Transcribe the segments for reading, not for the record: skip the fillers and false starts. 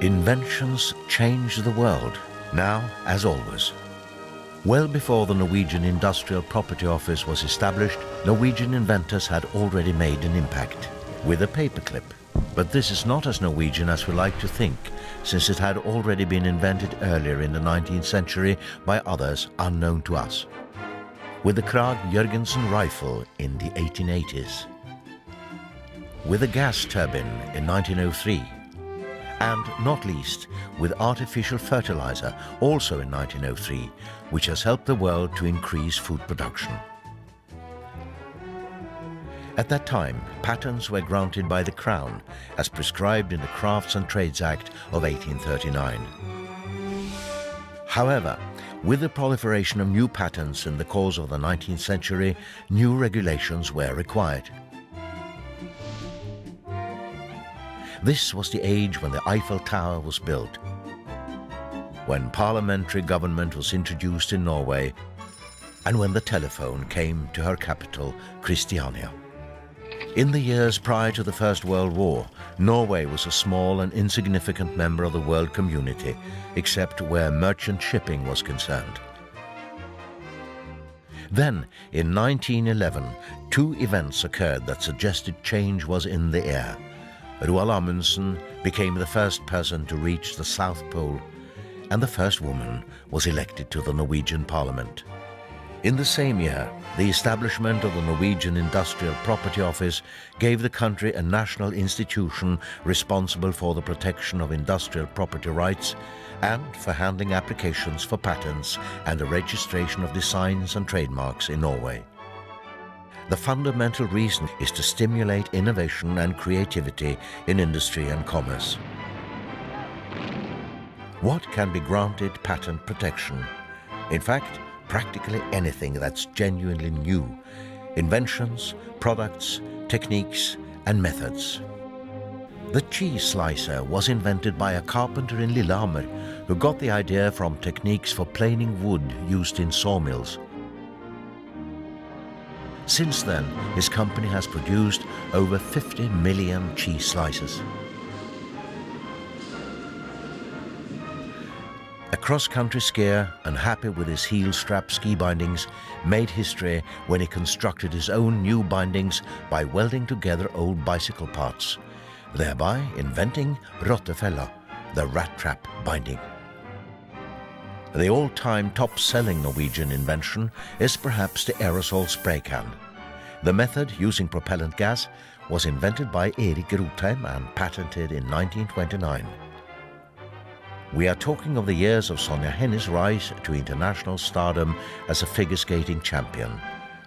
Inventions change the world, now as always. Well before the Norwegian Industrial Property Office was established, Norwegian inventors had already made an impact, with a paperclip. But this is not as Norwegian as we like to think, since it had already been invented earlier in the 19th century by others unknown to us. With the Krag Jørgensen rifle in the 1880s. With a gas turbine in 1903. And not least, with artificial fertilizer, also in 1903, which has helped the world to increase food production. At that time, patents were granted by the Crown, as prescribed in the Crafts and Trades Act of 1839. However, with the proliferation of new patents in the course of the 19th century, new regulations were required. This was the age when the Eiffel Tower was built, when parliamentary government was introduced in Norway, and when the telephone came to her capital, Christiania. In the years prior to the First World War, Norway was a small and insignificant member of the world community, except where merchant shipping was concerned. Then, in 1911, two events occurred that suggested change was in the air. Roald Amundsen became the first person to reach the South Pole, and the first woman was elected to the Norwegian Parliament. In the same year, the establishment of the Norwegian Industrial Property Office gave the country a national institution responsible for the protection of industrial property rights and for handling applications for patents and the registration of designs and trademarks in Norway. The fundamental reason is to stimulate innovation and creativity in industry and commerce. What can be granted patent protection? In fact, practically anything that's genuinely new. Inventions, products, techniques, and methods. The cheese slicer was invented by a carpenter in Lillehammer who got the idea from techniques for planing wood used in sawmills. Since then, his company has produced over 50 million cheese slices. A cross-country skier, unhappy with his heel-strap ski bindings, made history when he constructed his own new bindings by welding together old bicycle parts, thereby inventing rottefella, the rat trap binding. The all-time top-selling Norwegian invention is perhaps the aerosol spray can. The method using propellant gas was invented by Erik Rotheim and patented in 1929. We are talking of the years of Sonja Hennie's rise to international stardom as a figure skating champion,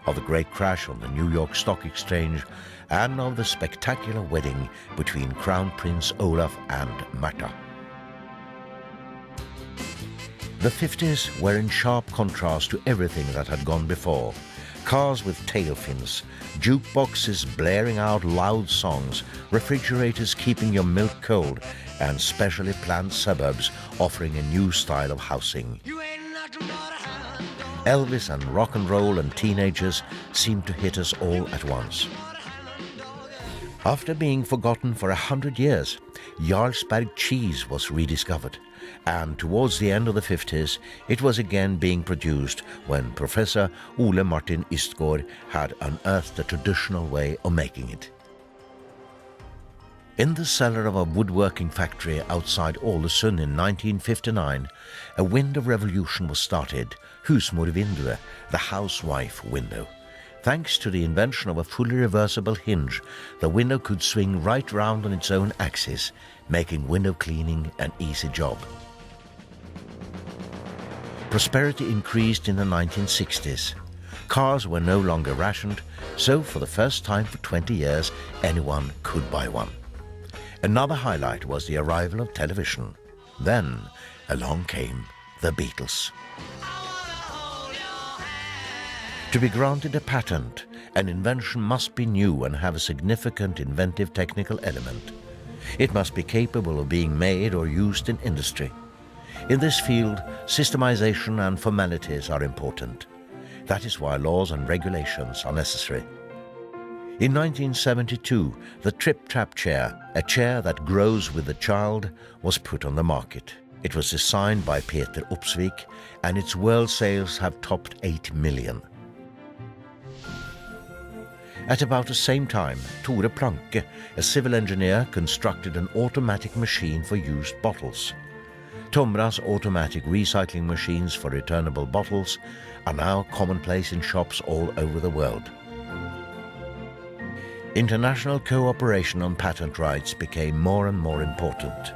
of the great crash on the New York Stock Exchange, and of the spectacular wedding between Crown Prince Olaf and Märtha. The 50s were in sharp contrast to everything that had gone before. Cars with tail fins, jukeboxes blaring out loud songs, refrigerators keeping your milk cold, and specially planned suburbs offering a new style of housing. Elvis and rock and roll and teenagers seemed to hit us all at once. After being forgotten for 100 years, Jarlsberg cheese was rediscovered, and towards the end of the 50s, it was again being produced when Professor Ole Martin Ystgaard had unearthed the traditional way of making it. In the cellar of a woodworking factory outside Ålesund in 1959, a window revolution was started, husmorvinduet, the housewife window. Thanks to the invention of a fully reversible hinge, the window could swing right round on its own axis, making window cleaning an easy job. Prosperity increased in the 1960s. Cars were no longer rationed, so for the first time for 20 years, anyone could buy one. Another highlight was the arrival of television. Then, along came the Beatles. To be granted a patent, an invention must be new and have a significant inventive technical element. It must be capable of being made or used in industry. In this field, systemization and formalities are important. That is why laws and regulations are necessary. In 1972, the trip-trap chair, a chair that grows with the child, was put on the market. It was designed by Peter Opsvik, and its world sales have topped 8 million. At about the same time, Tore Planke, a civil engineer, constructed an automatic machine for used bottles. Tomra's automatic recycling machines for returnable bottles are now commonplace in shops all over the world. International cooperation on patent rights became more and more important.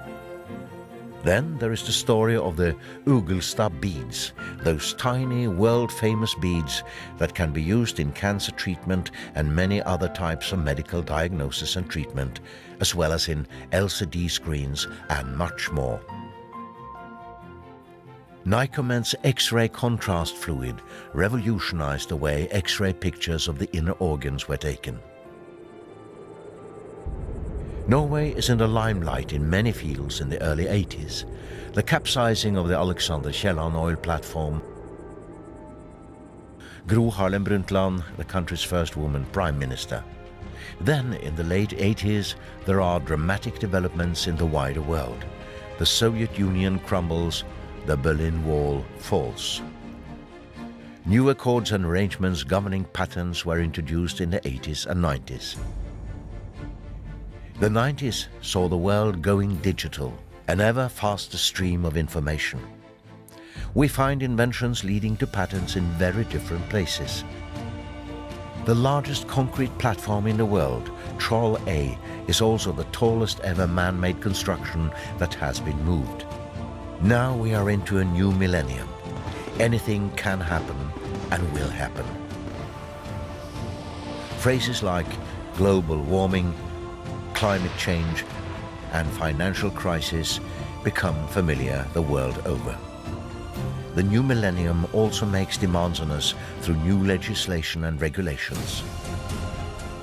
Then there is the story of the Ugelstad beads, those tiny world-famous beads that can be used in cancer treatment and many other types of medical diagnosis and treatment, as well as in LCD screens and much more. Nycoment's X-ray contrast fluid revolutionized the way X-ray pictures of the inner organs were taken. Norway is in the limelight in many fields in the early 80s. The capsizing of the Alexander Kielland oil platform, Gro Harlem Brundtland, the country's first woman prime minister. Then, in the late 80s, there are dramatic developments in the wider world. The Soviet Union crumbles, the Berlin Wall falls. New accords and arrangements governing patents were introduced in the 80s and 90s. The 90s saw the world going digital, an ever faster stream of information. We find inventions leading to patents in very different places. The largest concrete platform in the world, Troll A, is also the tallest ever man-made construction that has been moved. Now we are into a new millennium. Anything can happen and will happen. Phrases like global warming, climate change, and financial crisis become familiar the world over. The new millennium also makes demands on us through new legislation and regulations.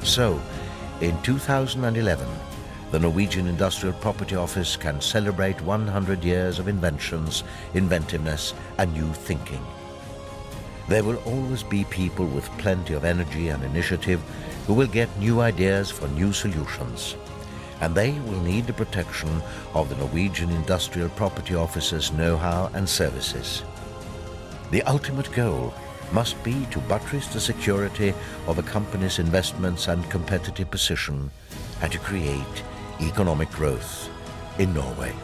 So, in 2011, the Norwegian Industrial Property Office can celebrate 100 years of inventions, inventiveness, and new thinking. There will always be people with plenty of energy and initiative who will get new ideas for new solutions. And they will need the protection of the Norwegian Industrial Property Office's know-how and services. The ultimate goal must be to buttress the security of a company's investments and competitive position and to create economic growth in Norway.